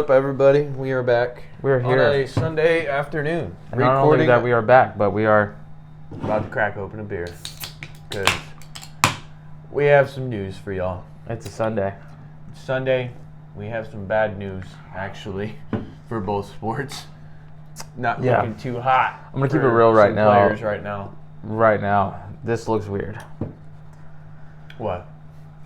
up, everybody? We are back. We're here on a Sunday afternoon. And not only that we are back, but we are about to crack open a beer because we have some news for y'all. It's a Sunday. It's Sunday. We have some bad news, actually, for both sports. Not looking too hot. I'm gonna keep it real right now. Players right now. Right now, this looks weird. What?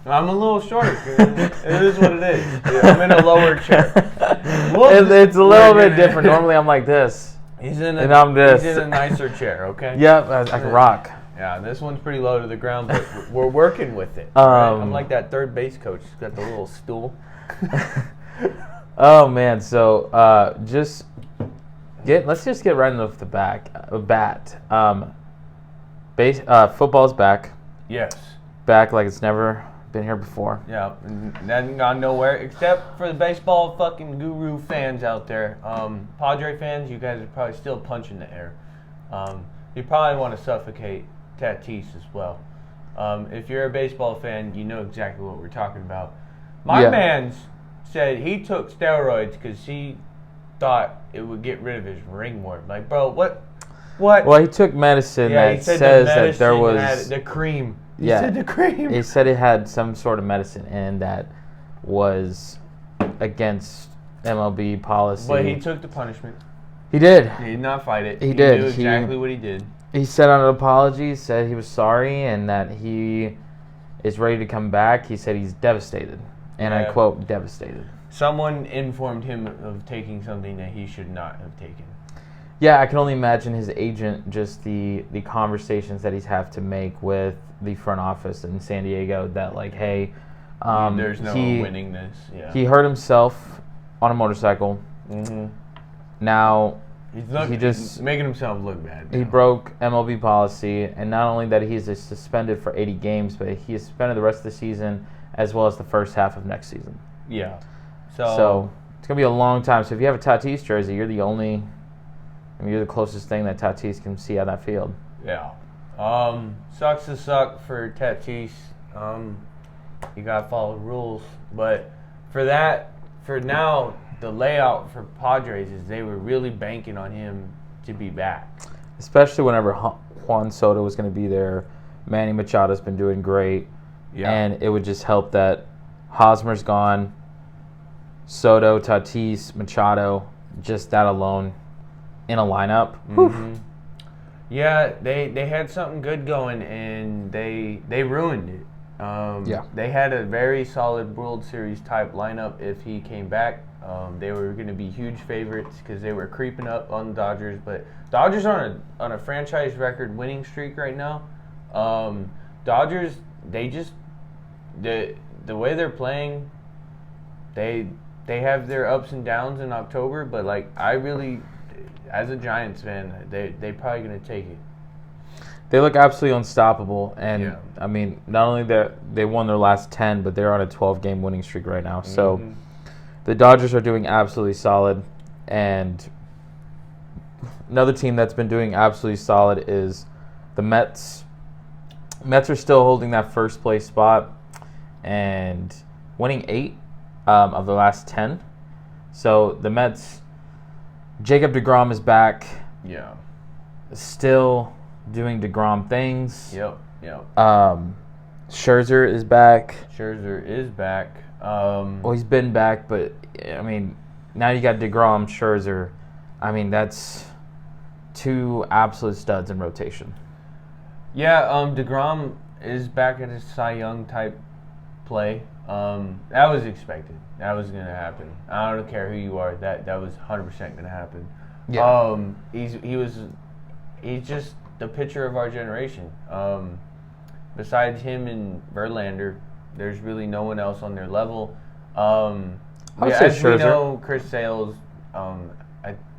I'm a little shorter. It is what it is. Yeah, I'm in a lower chair. It's a little bit different. Normally, I'm like this. And I'm this. He's in a nicer chair. Okay. Yep, I can rock. Yeah, this one's pretty low to the ground, but we're working with it. Right? I'm like that third base coach. He's got the little stool. Oh man, so let's just get right off the bat. Football's back. Yes. Back like it's never been here before. Yeah, and hasn't gone nowhere except for the baseball fucking guru fans out there. Padre fans, you guys are probably still punching the air. You probably want to suffocate Tatis as well. If you're a baseball fan, you know exactly what we're talking about. My man said he took steroids because he thought it would get rid of his ringworm. Like, bro, what? Well, he took medicine that says that there was had the cream. He said the cream. He said it had some sort of medicine in that was against MLB policy. But he took the punishment. He did. He did not fight it. He did. Knew exactly what he did. He said on an apology, said he was sorry and that he is ready to come back. He said he's devastated. And I quote, devastated. Someone informed him of taking something that he should not have taken. Yeah, I can only imagine his agent, just the conversations that he's have to make with the front office in San Diego that like, hey, there's no winning this. Yeah. He hurt himself on a motorcycle. Mm-hmm. Now he's just making himself look bad. He broke MLB policy, and not only that he's suspended for 80 games, but he is suspended the rest of the season as well as the first half of next season. Yeah. So it's gonna be a long time. So if you have a Tatis jersey, you're you're the closest thing that Tatis can see on that field. Yeah. Sucks to suck for Tatis. You gotta follow the rules. But for now, the layout for Padres is they were really banking on him to be back. Especially whenever Juan Soto was going to be there. Manny Machado's been doing great. Yeah. And it would just help that Hosmer's gone. Soto, Tatis, Machado, just that alone in a lineup. Mm-hmm. Yeah, they had something good going, and they ruined it. They had a very solid World Series type lineup if he came back. They were going to be huge favorites because they were creeping up on the Dodgers, but Dodgers are on a franchise record winning streak right now. Dodgers, the way they're playing, they have their ups and downs in October, but like I really, as a Giants fan, they probably going to take it. They look absolutely unstoppable, and I mean, not only that they won their last 10, but they're on a 12-game winning streak right now. So the Dodgers are doing absolutely solid, and another team that's been doing absolutely solid is the Mets. Mets are still holding that first place spot and winning 8 of the last 10. So the Mets, Jacob deGrom is back. Yeah. Still doing DeGrom things. Yep. Scherzer is back. Well, he's been back, but I mean, now you got DeGrom, Scherzer. I mean, that's 2 absolute studs in rotation. Yeah, DeGrom is back at his Cy Young type play. That was expected. That was going to happen. I don't care who you are. That was 100% going to happen. Yeah. He's just the pitcher of our generation. Besides him and Verlander, there's really no one else on their level. As we know, Chris Sale's. I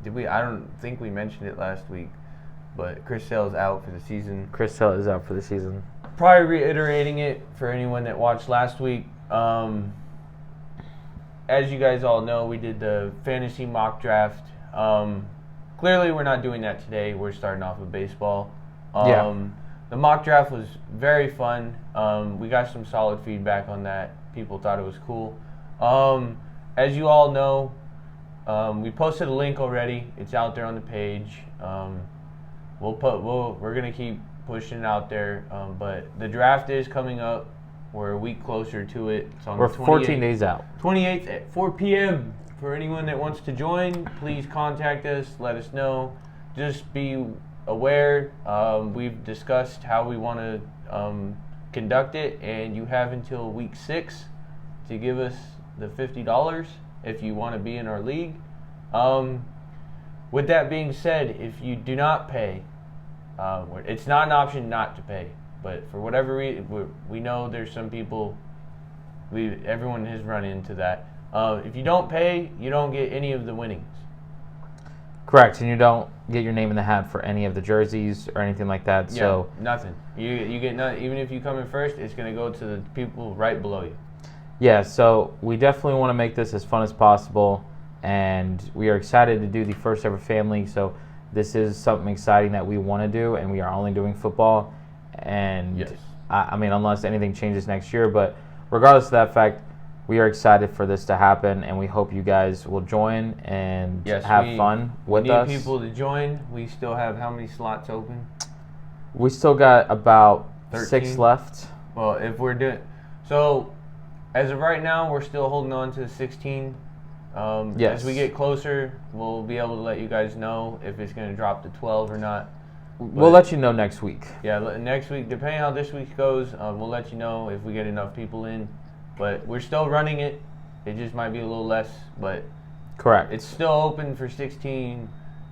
don't think we mentioned it last week, but Chris Sale's out for the season. Chris Sale is out for the season. Probably reiterating it for anyone that watched last week. As you guys all know, we did the fantasy mock draft. Clearly, we're not doing that today. We're starting off with baseball. The mock draft was very fun. We got some solid feedback on that. People thought it was cool. As you all know, We posted a link already. It's out there on the page. We're gonna keep pushing it out there. But the draft is coming up. We're a week closer to it. It's on We're the 14 days out. 28th at 4 p.m. For anyone that wants to join, please contact us. Let us know. Just be aware. We've discussed how we want to conduct it, and you have until week 6 to give us the $50 if you want to be in our league. With that being said, if you do not pay, it's not an option not to pay. But for whatever reason, we know there's some people, everyone has run into that. If you don't pay, you don't get any of the winnings. Correct, and you don't get your name in the hat for any of the jerseys or anything like that. Yeah, so nothing. You get nothing. Even if you come in first, it's going to go to the people right below you. Yeah, so we definitely want to make this as fun as possible, and we are excited to do the first ever fan league. So this is something exciting that we want to do, and we are only doing football. And yes. I mean, unless anything changes next year, but regardless of that fact, we are excited for this to happen, and we hope you guys will join and have fun with us. We need people to join. We still have how many slots open? We still got about 13? 6 left. Well, if we're doing so, as of right now, we're still holding on to 16. Yes. As we get closer, we'll be able to let you guys know if it's going to drop to 12 or not. We'll let you know next week. Yeah, next week, depending on how this week goes, we'll let you know if we get enough people in. But we're still running it. It just might be a little less, but correct. It's still open for 16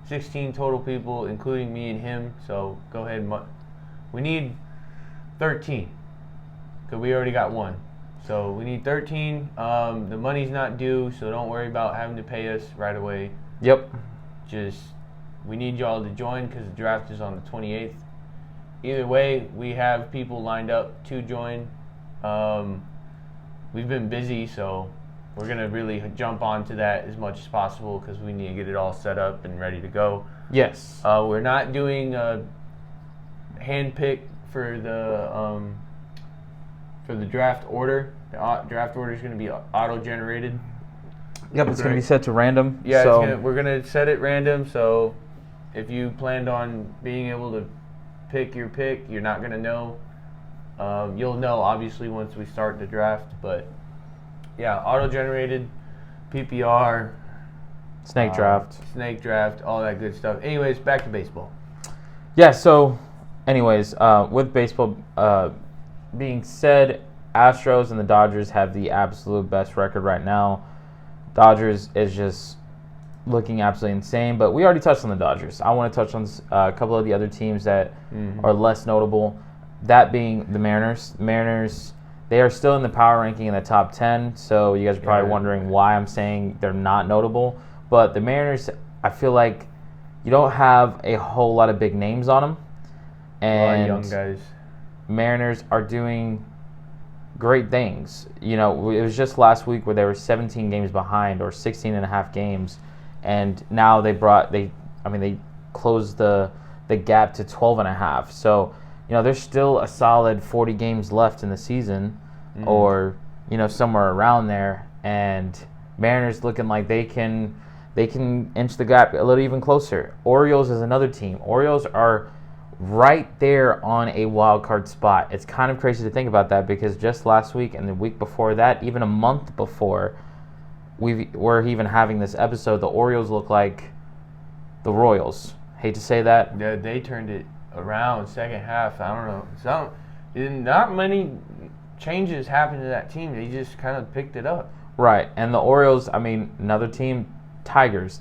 total people, including me and him. So go ahead. We need 13 because we already got 1. So we need 13. The money's not due, so don't worry about having to pay us right away. Yep. We need y'all to join because the draft is on the 28th. Either way, we have people lined up to join. We've been busy, so we're going to really jump onto that as much as possible because we need to get it all set up and ready to go. Yes. We're not doing a hand pick for the draft order. The draft order is going to be auto-generated. Yep, it's going to be set to random. Yeah, so we're going to set it random, so if you planned on being able to pick your pick, you're not going to know. You'll know, obviously, once we start the draft. But, yeah, auto-generated, PPR. Snake draft, all that good stuff. Anyways, back to baseball. Yeah, so, anyways, with baseball being said, Astros and the Dodgers have the absolute best record right now. Dodgers is just looking absolutely insane, but we already touched on the Dodgers. I want to touch on a couple of the other teams that are less notable, that being the Mariners. Mariners, they are still in the power ranking in the top 10, so you guys are probably wondering why I'm saying they're not notable. But the Mariners, I feel like you don't have a whole lot of big names on them. And young guys. Mariners are doing great things. You know, it was just last week where they were 17 games behind or 16 and a half games, and now they closed the gap to 12 and a half. So, you know, there's still a solid 40 games left in the season or, you know, somewhere around there, and Mariners looking like they can inch the gap a little even closer. Orioles is another team. Orioles are right there on a wild card spot. It's kind of crazy to think about that because just last week and the week before that, even a month before we're even having this episode, the Orioles look like the Royals. Hate to say that. Yeah, they turned it around second half. I don't know. Not many changes happened to that team. They just kind of picked it up. Right. And the Orioles, I mean, another team, Tigers,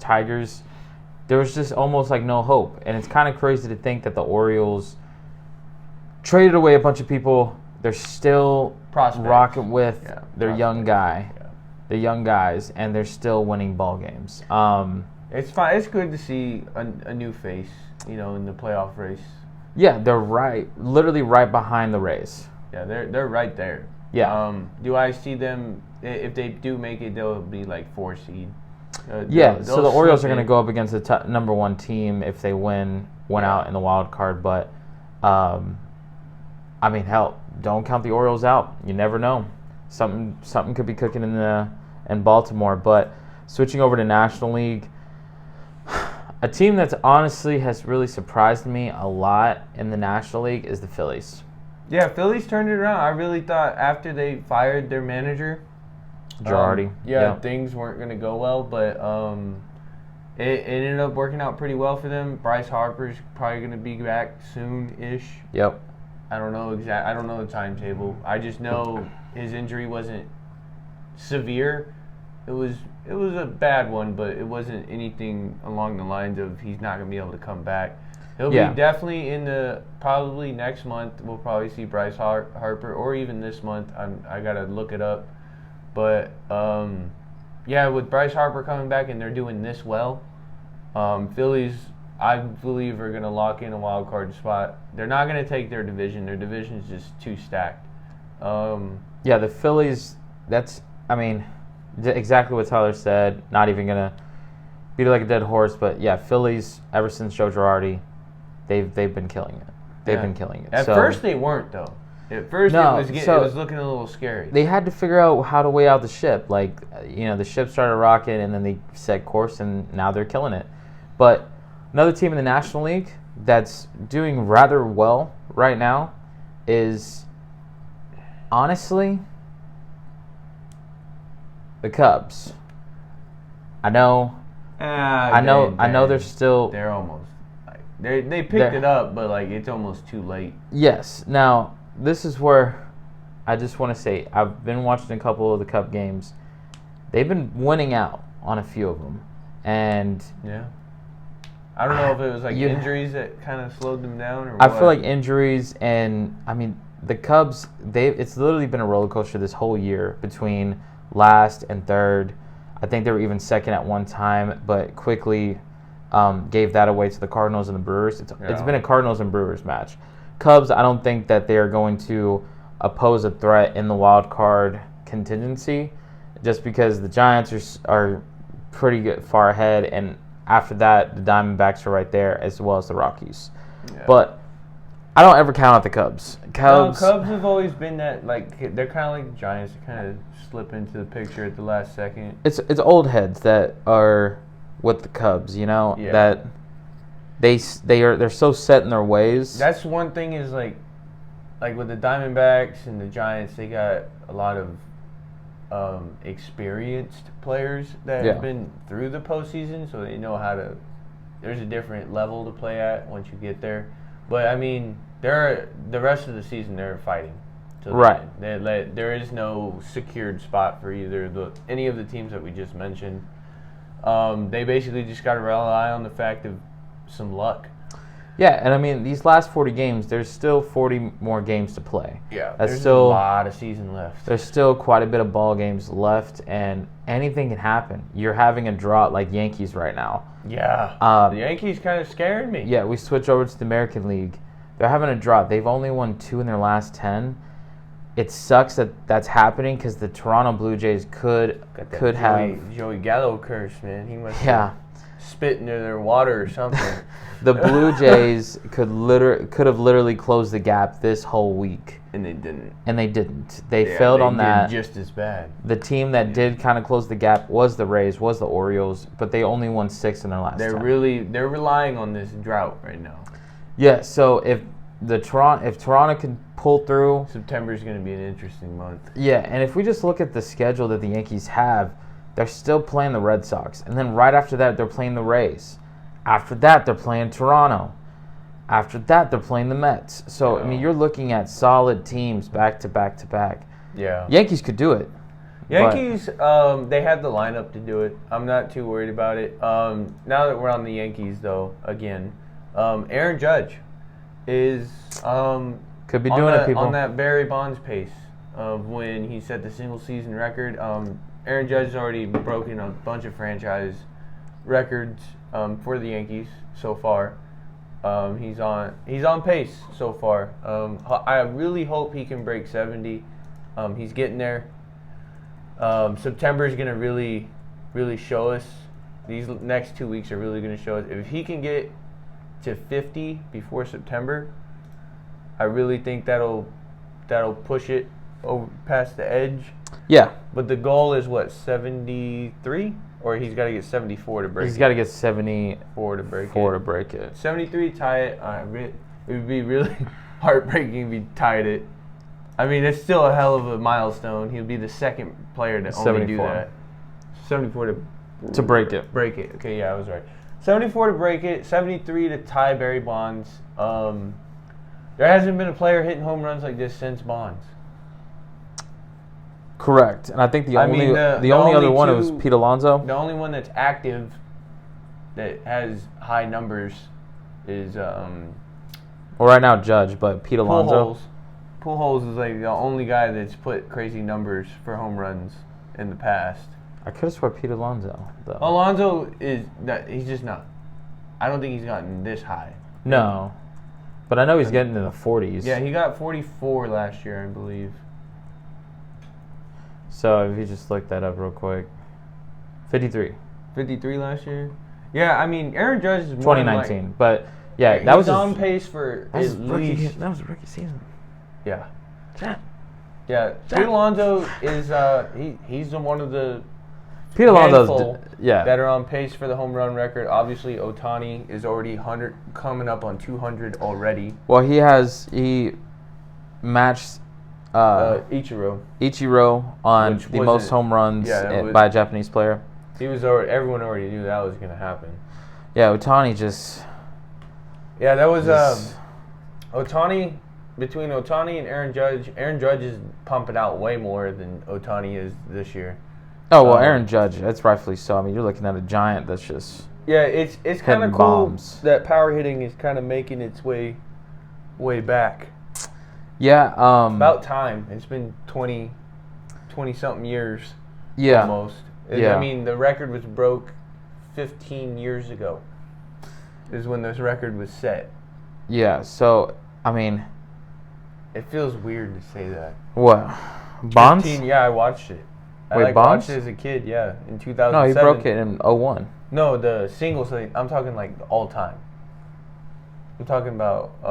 there was just almost like no hope. And it's kind of crazy to think that the Orioles traded away a bunch of people. They're still rocking with their young guys, and they're still winning ball games. It's fine. It's good to see a new face, you know, in the playoff race. Yeah, they're literally right behind the Rays. Yeah, they're right there. Yeah. Do I see them, if they do make it, they'll be like 4 seed. So the Orioles are going to go up against the number 1 team if they win out in the wild card. But, I mean, hell, don't count the Orioles out. You never know. Something could be cooking in Baltimore. But Switching over to National League, a team that's honestly has really surprised me a lot in the National League is the Phillies. Yeah, Phillies turned it around. I really thought after they fired their manager, Girardi. Things weren't going to go well, but it ended up working out pretty well for them. Bryce Harper's probably going to be back soon-ish. Yep. I don't know the timetable. I just know his injury wasn't severe. It was a bad one, but it wasn't anything along the lines of he's not going to be able to come back. He'll be definitely in the probably next month. We'll probably see Bryce Harper, or even this month. I gotta look it up, but with Bryce Harper coming back and they're doing this well, Phillies I believe are gonna lock in a wild card spot. They're not gonna take their division. Their division is just too stacked. The Phillies. Exactly what Tyler said. Not even gonna beat it like a dead horse, but Phillies ever since Joe Girardi. They've been killing it. They've been killing it. At first they weren't though. At first it was looking a little scary. They had to figure out how to weigh out the ship. The ship started rocking and then they set course and now they're killing it. But another team in the National League that's doing rather well right now is honestly the Cubs. I know they're still. They're almost. They picked it up, but it's almost too late. Yes. Now this is where I just want to say I've been watching a couple of the Cub games. They've been winning out on a few of them, and I don't know if it was injuries that kind of slowed them down, or I feel like injuries, and the Cubs. It's literally been a roller coaster this whole year between last and third. I think they were even second at one time, but quickly gave that away to the Cardinals and the Brewers. It's been a Cardinals and Brewers match. Cubs, I don't think that they are going to oppose a threat in the wild card contingency, just because the Giants are pretty good, far ahead, and after that, the Diamondbacks are right there, as well as the Rockies. Yeah. But I don't ever count out the Cubs. Cubs have always been that, they're kind of like the Giants. They kind of slip into the picture at the last second. It's old heads that are with the Cubs, that they're so set in their ways. That's one thing is like with the Diamondbacks and the Giants, they got a lot of experienced players that have been through the postseason, so they know how to. There's a different level to play at once you get there. But the rest of the season they're fighting. Right. There is no secured spot for any of the teams that we just mentioned. They basically just got to rely on the fact of some luck. Yeah, and these last 40 games, there's still 40 more games to play. Yeah, there's still a lot of season left. There's still quite a bit of ball games left, and anything can happen. You're having a drought like Yankees right now. Yeah, the Yankees kind of scared me. Yeah, we switch over to the American League. They're having a drought. They've only won 2 in their last 10. It sucks that that's happening because the Toronto Blue Jays could have Joey Gallo curse, man. He must spit into their water or something. The Blue Jays could have literally closed the gap this whole week. And they didn't. They failed on that. Just as bad. The team that did kind of close the gap was the Rays, was the Orioles, but they only won 6 in their last 10. They're relying on this drought right now. Yeah, so if Toronto can pull through, September is going to be an interesting month. Yeah, and if we just look at the schedule that the Yankees have, they're still playing the Red Sox, and then right after that they're playing the Rays. After that they're playing Toronto. After that they're playing the Mets. So you're looking at solid teams back to back to back. Yeah. Yankees could do it. Yankees, they have the lineup to do it. I'm not too worried about it. Now that we're on the Yankees, though, again, Aaron Judge is could be doing it, people. On that Barry Bonds pace of when he set the single season record. Aaron Judge has already broken a bunch of franchise records for the Yankees so far. He's on pace so far. I really hope he can break 70. He's getting there. September is going to really, really show us. These next 2 weeks are really going to show us. If he can get to 50 before September, I really think that'll push it past the edge. Yeah. But the goal is what, 73? Or he's got to get 74 to break it? He's got to get 74 to break it. 73, tie it. It would be really heartbreaking if he tied it. I mean, it's still a hell of a milestone. He'll be the second player to only do that. 74 to break it. Break it. Okay, yeah, I was right. 74 to break it. 73 to tie Barry Bonds. There hasn't been a player hitting home runs like this since Bonds. Correct, and I think the only other one was Pete Alonso. The only one that's active that has high numbers is well, right now Judge, but Pete Alonso. Pujols is like the only guy that's put crazy numbers for home runs in the past. I could have sworn Pete Alonso, though. Alonso he's just not. I don't think he's gotten this high. No, but I know he's getting in the 40s. Yeah, he got 44 last year, I believe. So if you just look that up real quick, 53. 53 last year. Yeah, I mean Aaron Judge is 2019, but yeah, that was on pace for at least. That was a rookie season. Yeah. Yeah, Pete Alonso is he's one of the Pete Alonso's that are on pace for the home run record. Obviously, Ohtani is already 100, coming up on 200 already. Well, he matched Ichiro on the most home runs by a Japanese player. Everyone already knew that was going to happen. Yeah, Ohtani just. Yeah, that was Ohtani. Between Ohtani and Aaron Judge is pumping out way more than Ohtani is this year. Oh, well, Aaron Judge, that's rightfully so. I mean, you're looking at a giant that's just... Yeah, it's kind of cool that power hitting is kind of making its way back. Yeah. About time. It's been 20-something years. Yeah. Almost. Yeah. I mean, the record was broke 15 years ago is when this record was set. Yeah, so, I mean... It feels weird to say that. What? Bonds? 15, yeah, I watched it. Wait, Bonds? Watched it as a kid, yeah, in 2007. No, he broke it in 01. No, the singles, I'm talking like all time. I'm talking about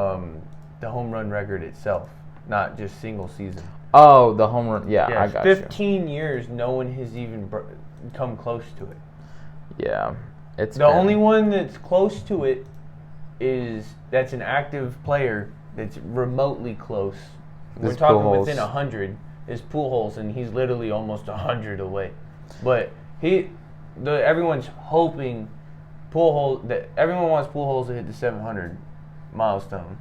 the home run record itself, not just single season. Oh, the home run, yeah, I got 15 years, no one has even come close to it. Yeah. The only one that's close to it that's an active player that's remotely close. We're talking within 100 is Pujols, and he's literally almost 100 away. But everyone's hoping everyone wants Pujols to hit the 700 milestone.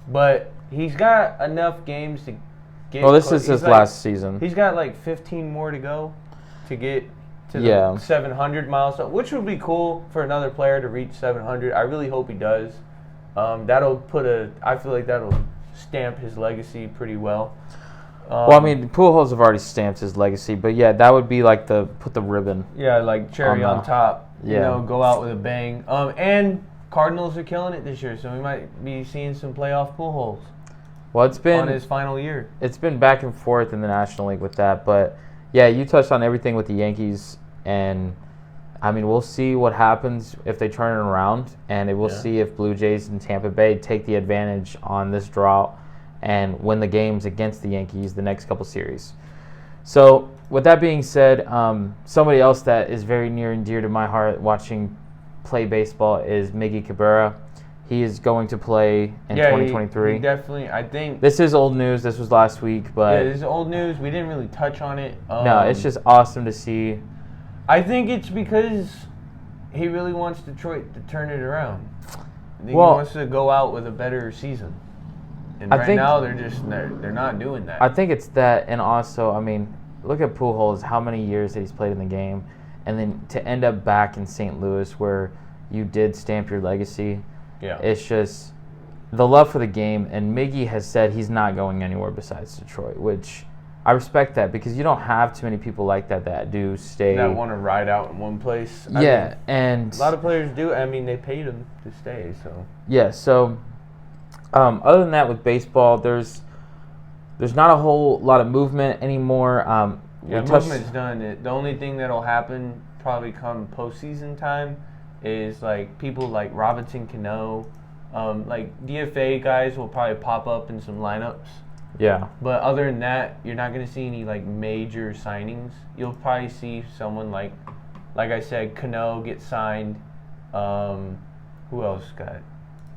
But he's got enough games to get. Well, this is his last season. He's got like 15 more to go to get to the 700 milestone, which would be cool for another player to reach 700. I really hope he does. I feel like that'll stamp his legacy pretty well. Well, I mean, Pujols have already stamped his legacy, but yeah, that would be like put the ribbon. Yeah, like cherry on top. Yeah. Go out with a bang. And Cardinals are killing it this year, so we might be seeing some playoff Pujols. Well, it's been on his final year. It's been back and forth in the National League with that, but yeah, you touched on everything with the Yankees, and I mean, we'll see what happens if they turn it around, and we'll see if Blue Jays and Tampa Bay take the advantage on this drought and win the games against the Yankees the next couple series. So, with that being said, somebody else that is very near and dear to my heart watching play baseball is Miggy Cabrera. He is going to play in 2023. He definitely, I think. This is old news. This was last week, but this is old news. We didn't really touch on it. No, it's just awesome to see. I think it's because he really wants Detroit to turn it around. I think he wants to go out with a better season. And right now they're not doing that. I think it's that, and also, I mean, look at Pujols, how many years that he's played in the game, and then to end up back in St. Louis where you did stamp your legacy. Yeah. It's just the love for the game, and Miggy has said he's not going anywhere besides Detroit, which I respect that because you don't have too many people like that do stay. That want to ride out in one place. And a lot of players do. I mean, they paid them to stay, so. Yeah, so other than that with baseball, there's not a whole lot of movement anymore. Movement's done. The only thing that'll happen probably come postseason time is like people like Robinson Cano, like DFA guys will probably pop up in some lineups. Yeah. But other than that, you're not going to see any like major signings. You'll probably see someone like I said, Cano get signed. Who else got?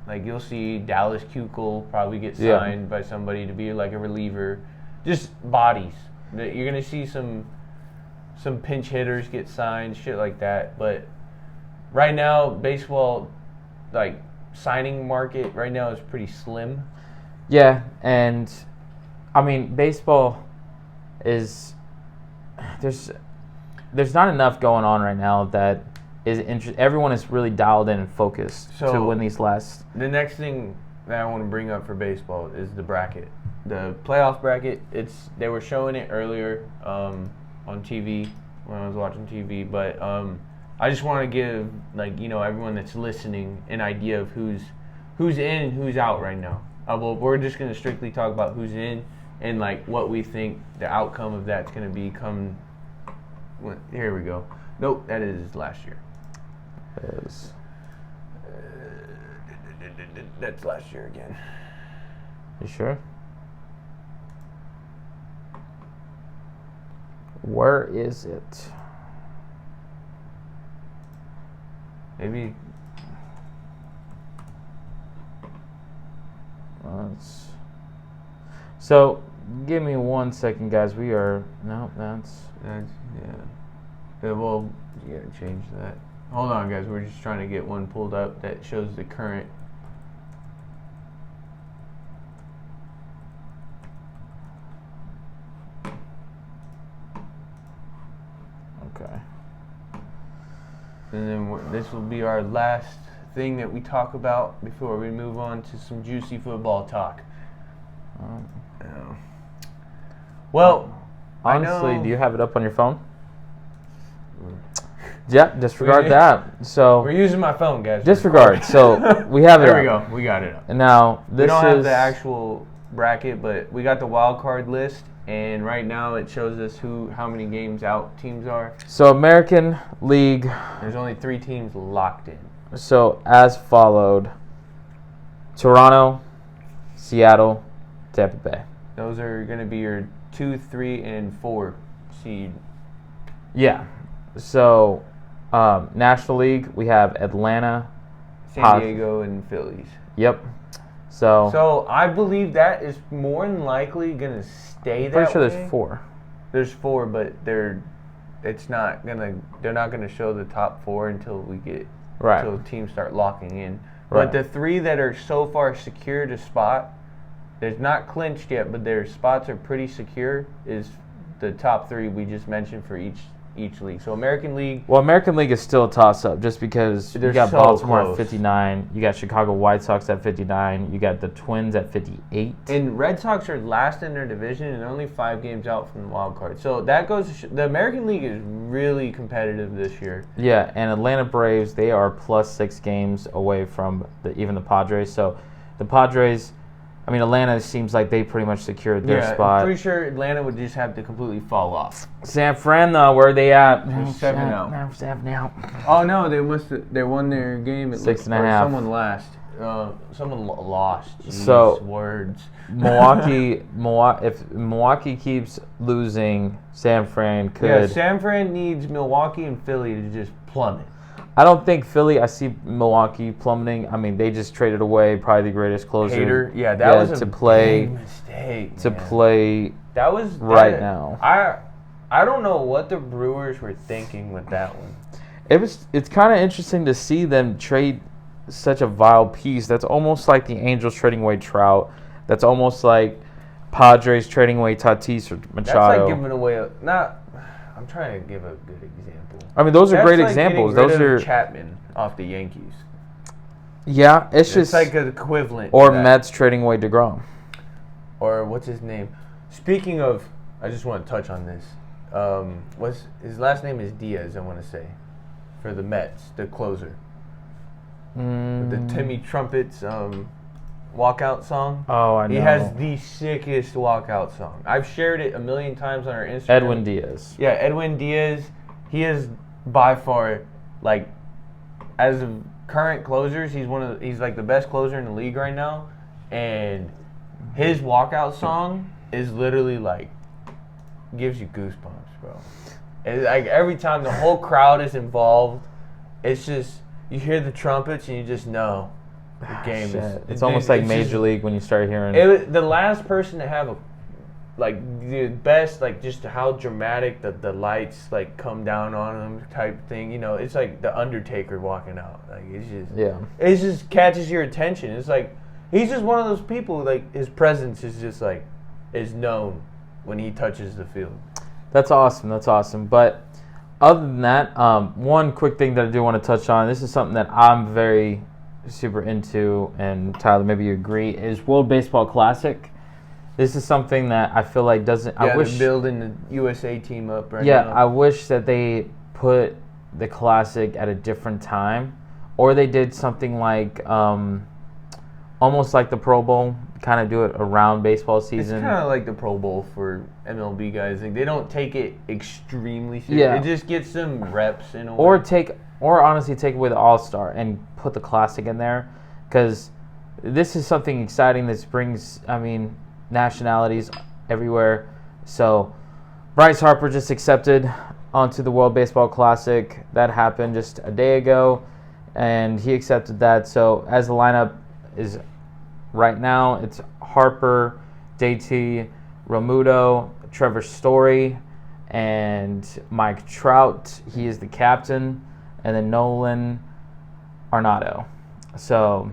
Like you'll see Dallas Keuchel probably get signed by somebody to be like a reliever. Just bodies. You're going to see some pinch hitters get signed, shit like that. But right now, baseball, like signing market right now is pretty slim. Yeah, and I mean baseball is there's not enough going on right now that is everyone is really dialed in and focused to win these last. The next thing that I want to bring up for baseball is the bracket, the playoff bracket. They were showing it earlier on TV when I was watching TV, but I just want to give everyone that's listening an idea of who's in and who's out right now. Well, we're just going to strictly talk about who's in and like what we think the outcome of that's going to be come. Here we go. Nope, that is last year. That's last year again. You sure? Where is it? Maybe. So, give me 1 second, guys. That's yeah. Well, you gotta change that. Hold on, guys. We're just trying to get one pulled up that shows the current. Okay. And then this will be our last thing that we talk about before we move on to some juicy football talk. Well, honestly, do you have it up on your phone? Yeah, disregard that. So we're using my phone, guys. Disregard. So we have it. There we go. We got it up. And now we don't have the actual bracket, but we got the wild card list, and right now it shows us how many games out teams are. So American League. There's only 3 teams locked in. So as followed: Toronto, Seattle, Tampa Bay. Those are going to be your 2, 3, and 4 seed. Yeah. So, National League, we have Atlanta, San Diego, and Phillies. Yep. So I believe that is more than likely going to stay that way. Pretty sure there's 4. There's 4, but they're not going to show the top 4 until until teams start locking in. Right. But the 3 that are so far secured a spot, there's not clinched yet, but their spots are pretty secure, is the top 3 we just mentioned for each league. So American League. Well, American League is still a toss-up just because you got Baltimore at 59, you got Chicago White Sox at 59, you got the Twins at 58. And Red Sox are last in their division and they're only 5 games out from the wild card. So that goes the American League is really competitive this year. Yeah, and Atlanta Braves, they are plus 6 games away from even the Padres. So the Padres, I mean, Atlanta seems like they pretty much secured their spot. I'm pretty sure Atlanta would just have to completely fall off. San Fran, though, where are they at? They're 7 out. 7 out. Oh, no, they won their game. 6.5. Someone lost. Jeez, so, words. If Milwaukee keeps losing, San Fran could. Yeah, San Fran needs Milwaukee and Philly to just plummet. I don't think Philly. I see Milwaukee plummeting. I mean, they just traded away probably the greatest closer. Hater. Yeah, that was a big mistake. That was right now. I don't know what the Brewers were thinking with that one. It's kind of interesting to see them trade such a vile piece. That's almost like the Angels trading away Trout. That's almost like Padres trading away Tatis or Machado. That's like giving away I'm trying to give a good example. I mean, those are great examples. Those are Chapman off the Yankees. Yeah, it's just like an equivalent. Or Mets trading away DeGrom. Or what's his name? Speaking of, I just want to touch on this. What's his last name is Diaz, I want to say, for the Mets, the closer. With the Timmy Trumpets walkout song. Oh, I know. He has the sickest walkout song. I've shared it a million times on our Instagram. Edwin Diaz. Yeah, Edwin Diaz. He is by far, like, as of current closers, he's like the best closer in the league right now. And his walkout song is literally like gives you goosebumps, bro. It's like every time the whole crowd is involved, it's just you hear the trumpets and you just know the game is. It's almost like Major League when you start hearing. It was the last person to have the best, like just how dramatic the lights like come down on them type thing. You know, it's like the Undertaker walking out. Like it just catches your attention. It's like he's just one of those people. Like his presence is just like is known when he touches the field. That's awesome. But other than that, one quick thing that I do want to touch on. This is something that I'm very super into, and Tyler, maybe you agree, is World Baseball Classic. This is something that I feel like doesn't. Yeah, I wish they're building the USA team up right now. Yeah, I wish that they put the Classic at a different time, or they did something like almost like the Pro Bowl, kind of do it around baseball season. It's kind of like the Pro Bowl for MLB guys. Like they don't take it extremely serious. Yeah. It just gets them reps in a way. Or honestly take away the All-Star and put the Classic in there, because this is something exciting that brings, nationalities everywhere. So Bryce Harper just accepted onto the World Baseball Classic. That happened just a day ago, and he accepted that. So as the lineup is right now, it's Harper, JT, Romuto, Trevor Story, and Mike Trout. He is the captain, and then Nolan Arenado. So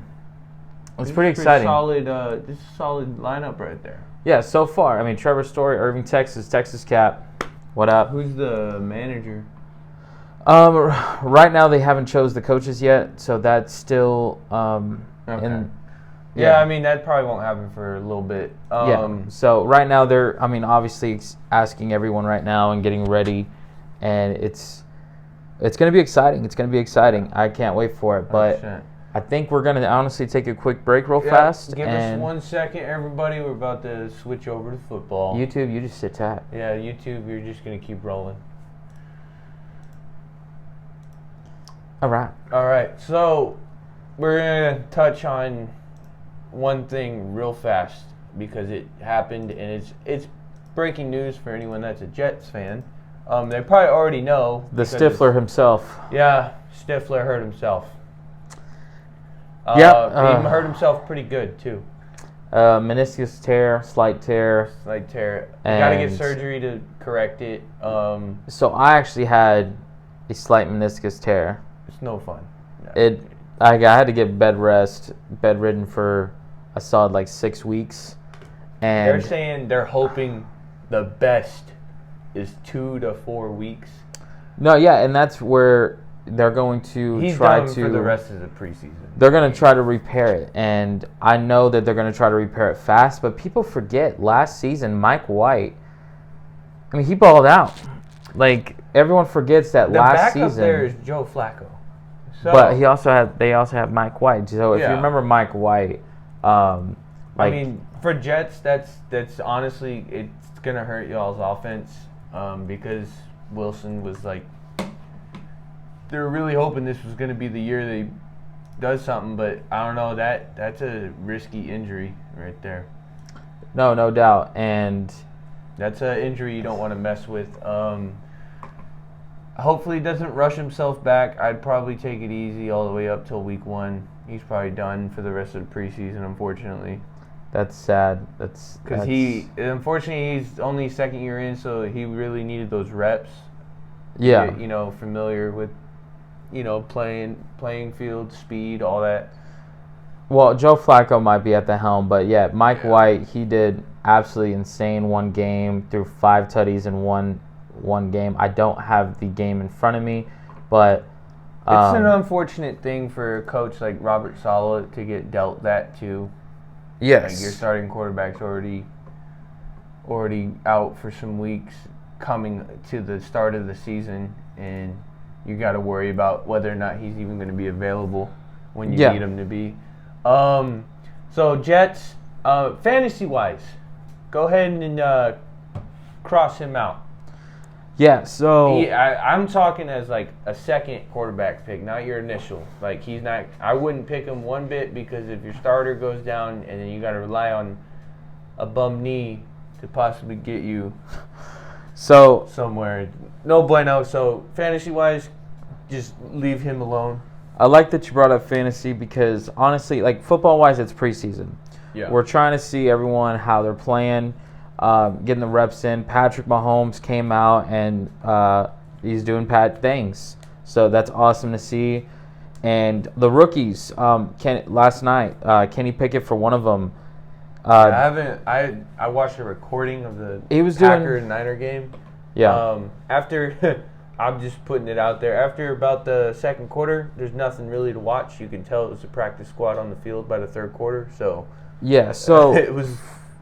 it's pretty exciting. This is a solid lineup right there. Yeah, so far. Trevor Story, Irving, Texas cap. What up? Who's the manager? Right now they haven't chose the coaches yet, so that's still okay. That probably won't happen for a little bit. So right now they're, obviously asking everyone right now and getting ready, and it's going to be exciting. I can't wait for it, but 100%. I think we're going to honestly take a quick break real fast. Give us 1 second, everybody. We're about to switch over to football. YouTube, you just sit tight. Yeah, YouTube, you're just going to keep rolling. All right. So we're going to touch on one thing real fast because it happened, and it's breaking news for anyone that's a Jets fan. They probably already know. The Stifler himself. Yeah, Stifler hurt himself. He hurt himself pretty good, too. Meniscus tear, slight tear. You got to get surgery to correct it. So I actually had slight meniscus tear. It's no fun. No. I had to get bedridden for a solid 6 weeks. And they're saying they're hoping the best is 2 to 4 weeks. No, yeah, and that's where they're going to try to for the rest of the preseason. They're going to try to repair it, and I know that they're going to try to repair it fast. But people forget last season, Mike White. He balled out. Everyone forgets that last season. The backup there is Joe Flacco. So, but they also have Mike White. So if you remember Mike White, for Jets, that's honestly it's gonna hurt y'all's offense because Wilson was they were really hoping this was gonna be the year they does something, but I don't know, that's a risky injury right there. No doubt, and that's an injury you don't want to mess with. Hopefully he doesn't rush himself back. I'd probably take it easy all the way up till week 1. He's probably done for the rest of the preseason, unfortunately. That's sad. Because unfortunately, he's only second year in, so he really needed those reps. Yeah. To get, familiar with, playing field, speed, all that. Well, Joe Flacco might be at the helm, but yeah, Mike White, he did absolutely insane one game, threw 5 tutties in one game. I don't have the game in front of me, but it's an unfortunate thing for a coach like Robert Saleh to get dealt that too. Yes. Your starting quarterback's already out for some weeks coming to the start of the season, and you got to worry about whether or not he's even going to be available when you need him to be. So Jets, fantasy-wise, go ahead and cross him out. Yeah, so I'm talking as a second quarterback pick, not your initial. He's not. I wouldn't pick him one bit because if your starter goes down and then you got to rely on a bum knee to possibly get you somewhere. No bueno. So fantasy-wise, just leave him alone. I like that you brought up fantasy because honestly, like football-wise, it's preseason. Yeah. We're trying to see everyone how they're playing, getting the reps in. Patrick Mahomes came out and he's doing Pat things, so that's awesome to see. And the rookies, last night, Kenny Pickett for one of them. I watched a recording of the Packer and Niner game. Yeah. After I'm just putting it out there. After about the second quarter, there's nothing really to watch. You can tell it was a practice squad on the field by the third quarter. So yeah, so it was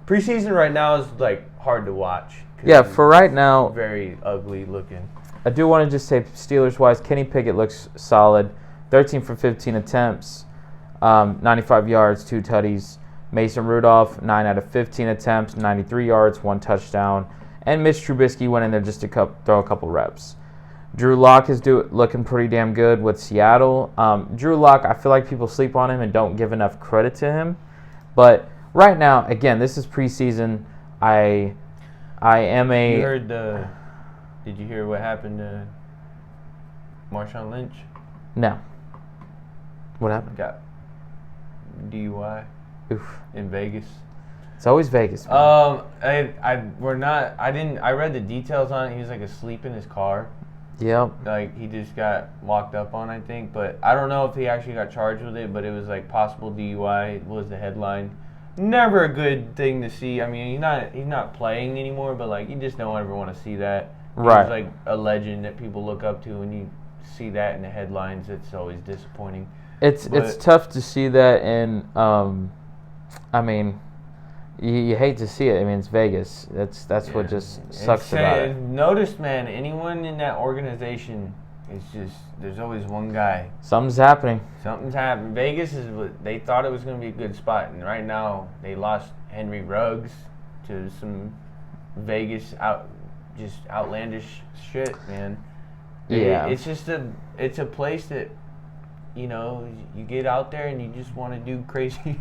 preseason right now is like hard to watch. Yeah, for right now, very ugly looking. I do want to just say Steelers wise, Kenny Pickett looks solid. 13 for 15 attempts, 95 yards, 2 tutties. Mason Rudolph, 9 out of 15 attempts, 93 yards, 1 touchdown. And Mitch Trubisky went in there just to throw a couple reps. Drew Lock is looking pretty damn good with Seattle. Drew Lock, I feel like people sleep on him and don't give enough credit to him. But right now, again, this is preseason. I am a... Did you hear what happened to Marshawn Lynch? No. What happened? Got DUI. Oof. In Vegas. It's always Vegas. Man. I read the details on it. He was like asleep in his car. Yep. Like he just got walked up on, I think, but I don't know if he actually got charged with it. But it was like possible DUI was the headline. Never a good thing to see. I mean, he's not playing anymore, but like you just don't ever want to see that. Right. He's like a legend that people look up to, and you see that in the headlines. It's always disappointing. It's tough to see that, and I mean, you hate to see it. I mean, it's Vegas. That's what just sucks about it. Notice, man, anyone in that organization, it's just there's always one guy. Something's happening. Something's happening. Vegas they thought it was going to be a good spot, and right now they lost Henry Ruggs to some Vegas outlandish shit, man. Yeah, it's a place that you get out there and you just want to do crazy.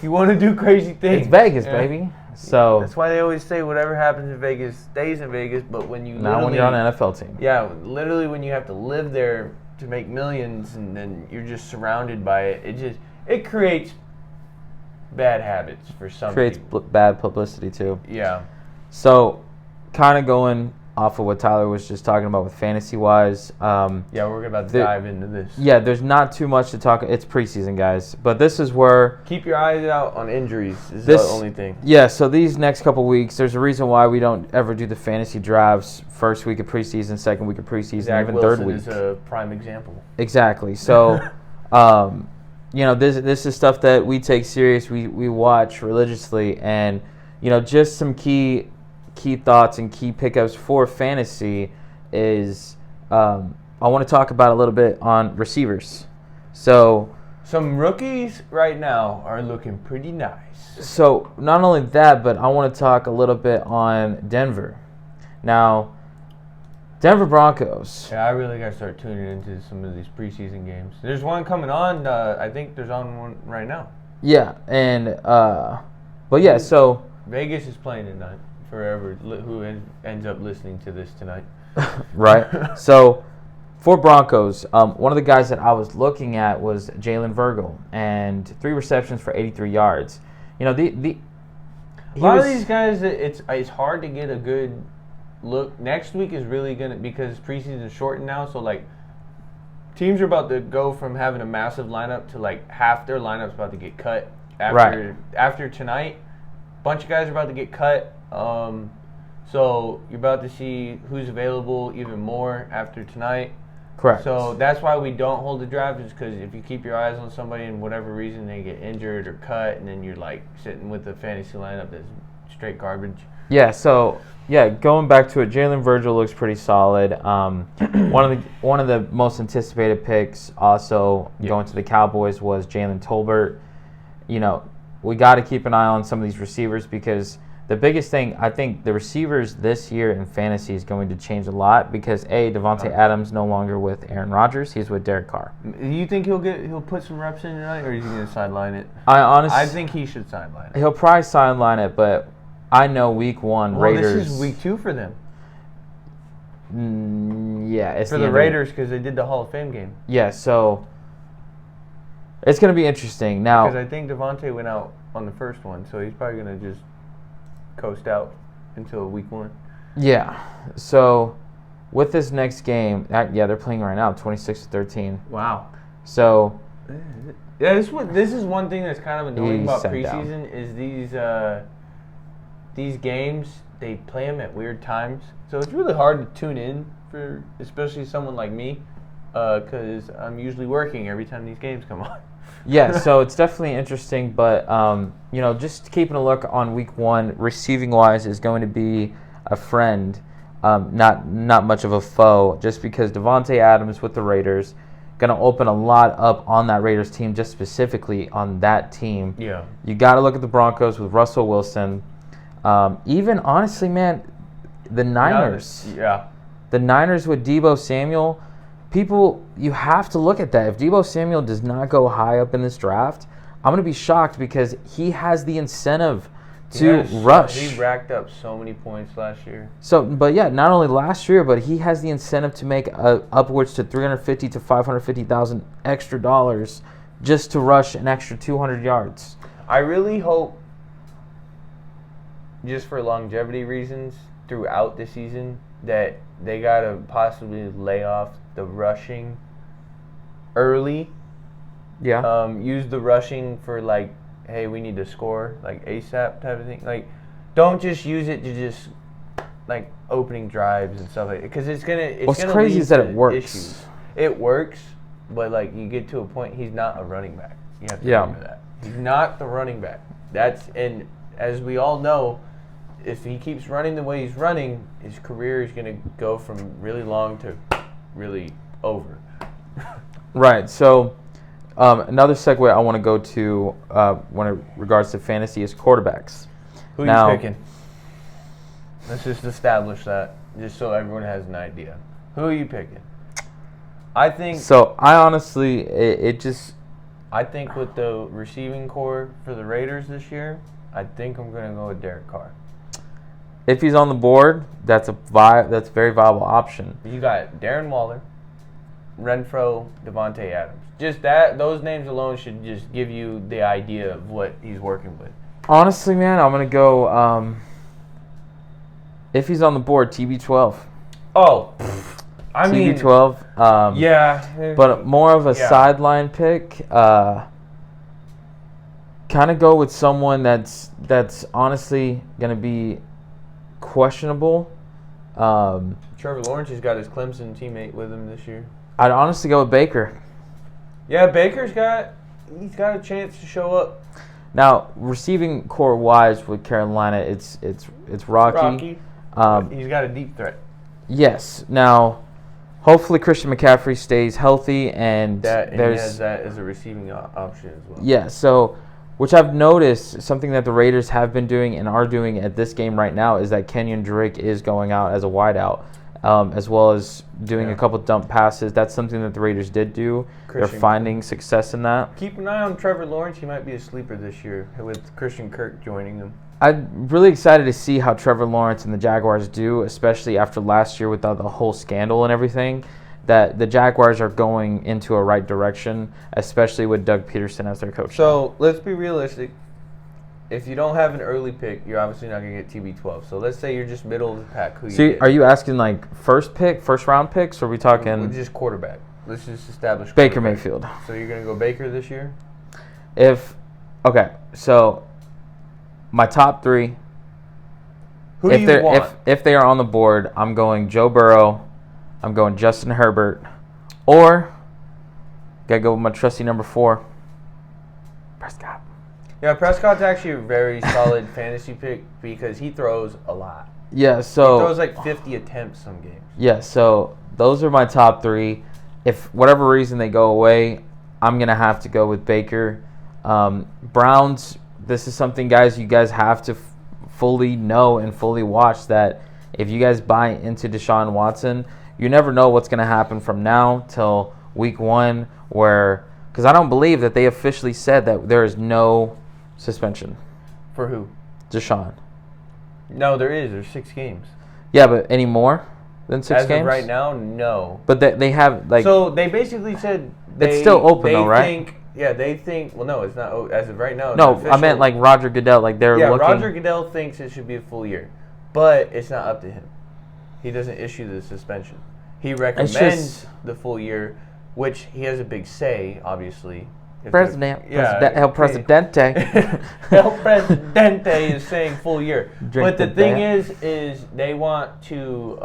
You want to do crazy things. It's Vegas, baby. So that's why they always say whatever happens in Vegas stays in Vegas. But when you're on an NFL team, yeah, literally when you have to live there to make millions, and then you're just surrounded by it, it creates bad habits for some. Creates bad publicity too. Yeah. So, kind of going off of what Tyler was just talking about with fantasy-wise. We're about to dive into this. Yeah, there's not too much to talk. It's preseason, guys. But this is where... Keep your eyes out on injuries is the only thing. Yeah, so these next couple weeks, there's a reason why we don't ever do the fantasy drafts first week of preseason, second week of preseason, Zach even Wilson third week. Is a prime example. Exactly. So, this is stuff that we take serious. We watch religiously. And, just some key thoughts and key pickups for fantasy is I want to talk about a little bit on receivers. So some rookies right now are looking pretty nice. So not only that, but I want to talk a little bit on Denver. Now, Denver Broncos. Yeah, I really got to start tuning into some of these preseason games. There's one coming on. I think there's on one right now. Yeah, and but yeah, so Vegas is playing tonight. Forever, who ends up listening to this tonight. Right. So, for Broncos, one of the guys that I was looking at was Jalen Virgil, and 3 receptions for 83 yards. A lot of these guys, it's hard to get a good look. Next week is really gonna, because preseason is shortened now, so like teams are about to go from having a massive lineup to like half their lineup's about to get cut after tonight. Bunch of guys are about to get cut. So you're about to see who's available even more after tonight. Correct. So that's why we don't hold the draft, is because if you keep your eyes on somebody and whatever reason they get injured or cut, and then you're like sitting with a fantasy lineup that's straight garbage. Yeah. So going back to it, Jalen Virgil looks pretty solid. One of the most anticipated picks also going to the Cowboys was Jalen Tolbert. We got to keep an eye on some of these receivers because The biggest thing, I think the receivers this year in fantasy is going to change a lot because Devontae Adams no longer with Aaron Rodgers. He's with Derek Carr. Do you think he'll put some reps in tonight, or is he going to sideline it? I think he should sideline it. He'll probably sideline it, but I know week 1 Raiders. This is week 2 for them. Yeah, it's for the Raiders because they did the Hall of Fame game. Yeah, so it's going to be interesting now. Because I think Devontae went out on the first one, so he's probably going to just coast out until week 1. Yeah. So with this next game, they're playing right now, 26-13. Wow. So yeah, this is one thing that's kind of annoying about preseason is these games, they play them at weird times. So it's really hard to tune in for especially someone like me because I'm usually working every time these games come on. Yeah, so it's definitely interesting, but just keeping a look on week 1, receiving wise, is going to be a friend, not much of a foe, just because Devontae Adams with the Raiders going to open a lot up on that Raiders team, just specifically on that team. Yeah, you got to look at the Broncos with Russell Wilson. Even honestly, man, the Niners. Yeah, the Niners with Deebo Samuel. People, you have to look at that. If Deebo Samuel does not go high up in this draft, I'm going to be shocked because he has the incentive to rush. He racked up so many points last year. So, but yeah, not only last year, but he has the incentive to make upwards to $350,000 to $550,000 extra dollars just to rush an extra 200 yards. I really hope, just for longevity reasons, throughout the season, that they got to possibly lay off the rushing early. Yeah. Use the rushing for like, hey, we need to score, like ASAP type of thing. Like, don't just use it to just like opening drives and stuff like that, because it's gonna. What's crazy is that it works. Issues. It works, but like you get to a point, he's not a running back. You have to remember that he's not the running back. And as we all know, if he keeps running the way he's running, his career is gonna go from really long to really over. Right. So another segue I want to go to when it regards to fantasy is quarterbacks. Who are you picking? Let's just establish that, just so everyone has an idea. Who are you picking? I think. So I honestly, I think with the receiving core for the Raiders this year, I think I'm gonna go with Derek Carr. If he's on the board, that's a very viable option. You got Darren Waller, Renfro, Devontae Adams. Just those names alone should just give you the idea of what he's working with. Honestly, man, I'm gonna go. If he's on the board, TB12. Oh, I mean TB12. Yeah, but more of a sideline pick. Kind of go with someone that's honestly gonna be questionable. Trevor Lawrence has got his Clemson teammate with him this year. I'd honestly go with Baker. Yeah, Baker's got a chance to show up. Now, receiving core wise with Carolina, it's rocky. He's got a deep threat. Yes. Now, hopefully Christian McCaffrey stays healthy and he has that as a receiving option as well. Yeah. So, which I've noticed, something that the Raiders have been doing and are doing at this game right now is that Kenyon Drake is going out as a wideout, as well as doing a couple dump passes. That's something that the Raiders did do. They're finding success in that. Keep an eye on Trevor Lawrence. He might be a sleeper this year with Christian Kirk joining them. I'm really excited to see how Trevor Lawrence and the Jaguars do, especially after last year with the whole scandal and everything, that the Jaguars are going into a right direction, especially with Doug Peterson as their coach. So let's be realistic. If you don't have an early pick, you're obviously not going to get TB12. So let's say you're just middle of the pack. Are you asking like first round picks, or are we talking? Just quarterback. Let's just establish Baker Mayfield. So you're going to go Baker this year? So my top three. Who do you want? If they are on the board, I'm going Joe Burrow, I'm going Justin Herbert, or gotta go with my trusty number 4, Prescott. Yeah, Prescott's actually a very solid fantasy pick because he throws a lot. Yeah, so he throws like 50 attempts some games. Yeah, so those are my top 3. If whatever reason they go away, I'm gonna have to go with Baker. Browns. This is something, guys. You guys have to fully know and fully watch that if you guys buy into Deshaun Watson, you never know what's going to happen from now till week 1 because I don't believe that they officially said that there is no suspension. For who? Deshaun. No, there is. There's 6 games. Yeah, but any more than 6 games? As of right now, no. But they have, like... So, they basically said... It's still open, though, right? They think... Well, no, it's not. As of right now, no, I meant, like, Roger Goodell. Like, they're looking... Yeah, Roger Goodell thinks it should be a full year. But it's not up to him. He doesn't issue the suspension. He recommends the full year, which he has a big say, obviously. El Presidente. El Presidente is saying full year. But the thing is they want to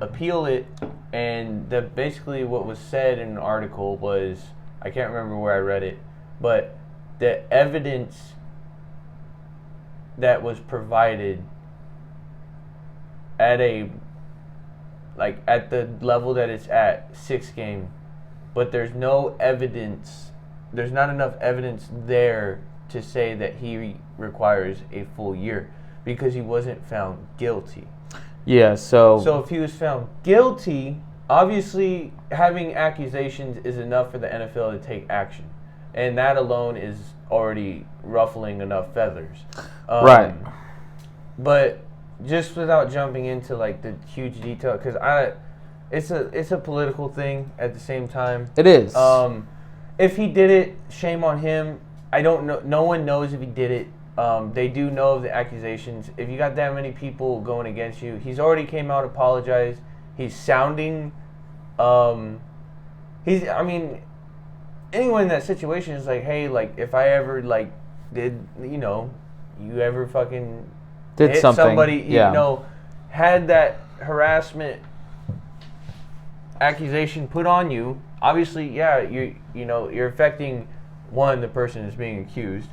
appeal it, and basically what was said in an article was, I can't remember where I read it, but the evidence that was provided at the level that it's at, 6 game, but there's no evidence. There's not enough evidence there to say that he requires a full year because he wasn't found guilty. Yeah, so if he was found guilty, obviously having accusations is enough for the NFL to take action, and that alone is already ruffling enough feathers. Right. But just without jumping into like the huge detail, because it's a political thing at the same time. It is. If he did it, shame on him. I don't know. No one knows if he did it. They do know of the accusations. If you got that many people going against you, he's already came out, apologized. He's sounding. I mean, anyone in that situation is like, hey, like if I ever like did, you ever fucking did hit something, somebody, had that harassment accusation put on you. Obviously, yeah, you're affecting the person who's being accused.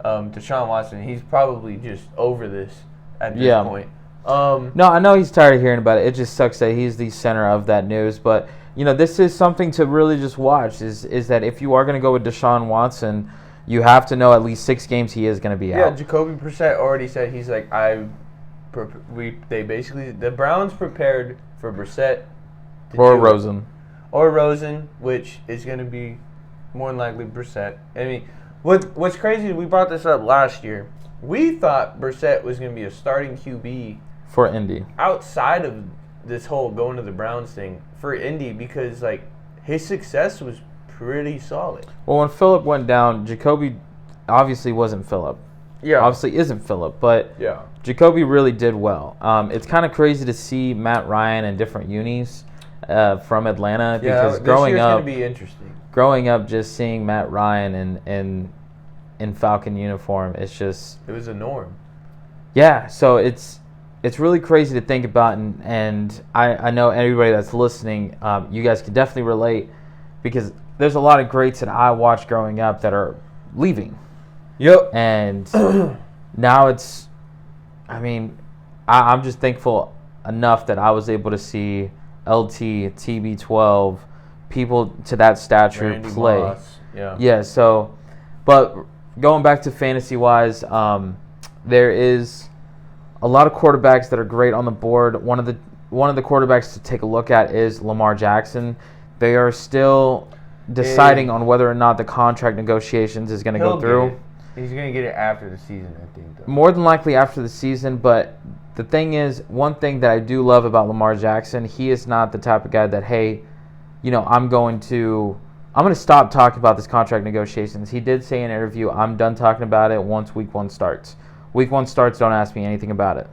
Deshaun Watson, he's probably just over this at this point. No, I know he's tired of hearing about it. It just sucks that he's the center of that news. But this is something to really just watch. Is that if you are going to go with Deshaun Watson, you have to know at least 6 games he is going to be out. Yeah, Jacoby Brissett already said he's like the Browns prepared for Brissett or Rosen, which is going to be more than likely Brissett. I mean, what's crazy is we brought this up last year. We thought Brissett was going to be a starting QB for Indy outside of this whole going to the Browns thing for Indy because like his success was pretty solid. Well, when Phillip went down, Jacoby obviously wasn't Phillip. Yeah, obviously isn't Phillip, but yeah, Jacoby really did well. It's kind of crazy to see Matt Ryan in different unis from Atlanta because growing up, gonna be interesting. Growing up, just seeing Matt Ryan in Falcon uniform, it was a norm. Yeah, so it's really crazy to think about, and I know everybody that's listening, you guys could definitely relate because there's a lot of greats that I watched growing up that are leaving. Yep. And now I'm just thankful enough that I was able to see LT, TB12, people to that stature Randy play. Moss. Yeah. Yeah, so, but going back to fantasy-wise, there is a lot of quarterbacks that are great on the board. One of the quarterbacks to take a look at is Lamar Jackson. They are still deciding on whether or not the contract negotiations is going to go through. He's going to get it after the season, I think, though. More than likely after the season, but the thing is, one thing that I do love about Lamar Jackson, he is not the type of guy that, hey, I'm going to stop talking about this contract negotiations. He did say in an interview, I'm done talking about it once week 1 starts. Week 1 starts, don't ask me anything about it.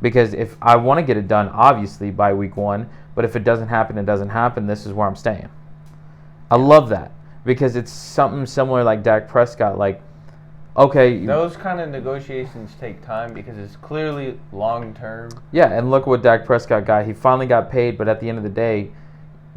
Because if I want to get it done, obviously, by week 1, but if it doesn't happen, it doesn't happen, this is where I'm staying. I love that because it's something similar like Dak Prescott. Like, okay. Those kind of negotiations take time because it's clearly long-term. Yeah, and look what Dak Prescott got. He finally got paid, but at the end of the day,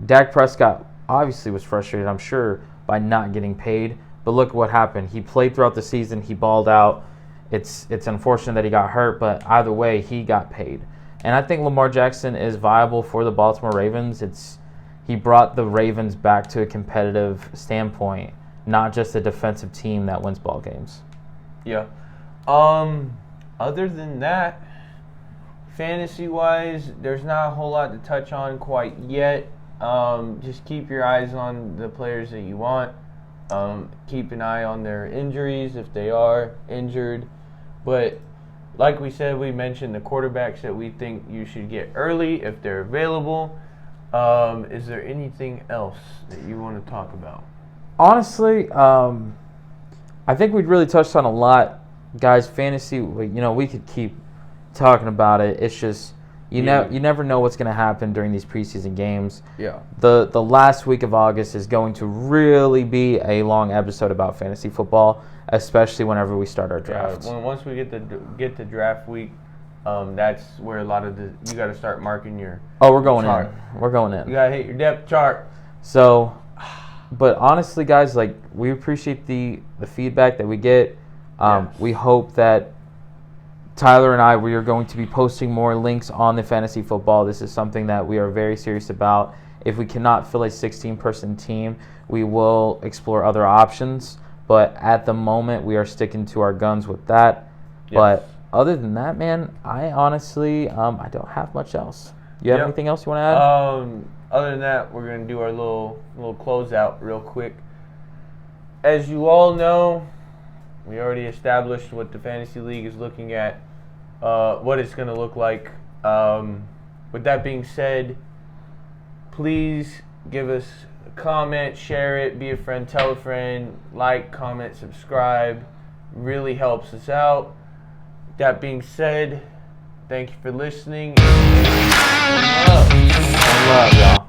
Dak Prescott obviously was frustrated, I'm sure, by not getting paid. But look what happened. He played throughout the season. He balled out. It's unfortunate that he got hurt, but either way, he got paid. And I think Lamar Jackson is viable for the Baltimore Ravens. He brought the Ravens back to a competitive standpoint, not just a defensive team that wins ball games. Yeah. Other than that, fantasy-wise, there's not a whole lot to touch on quite yet. Just keep your eyes on the players that you want. Keep an eye on their injuries if they are injured. But like we said, we mentioned the quarterbacks that we think you should get early if they're available. Is there anything else that you want to talk about? Honestly, I think we'd really touched on a lot. Guys, fantasy, we could keep talking about it. It's just you never know what's going to happen during these preseason games. Yeah. The last week of August is going to really be a long episode about fantasy football, especially whenever we start our drafts. Yeah, once we get to draft week, that's where a lot of you got to start marking your. Oh, we're going chart. in. We're going in. You got to hit your depth chart. So, but honestly, guys, we appreciate the feedback that we get. Yes. We hope that Tyler and we are going to be posting more links on the fantasy football. This is something that we are very serious about. If we cannot fill a 16-person team, we will explore other options. But at the moment, we are sticking to our guns with that. Yes. But other than that, man, I honestly, I don't have much else. You have anything else you want to add? Other than that, we're going to do our little closeout real quick. As you all know, we already established what the Fantasy League is looking at, what it's going to look like. With that being said, please give us a comment, share it, be a friend, tell a friend, like, comment, subscribe. Really helps us out. That being said, thank you for listening. One love, y'all.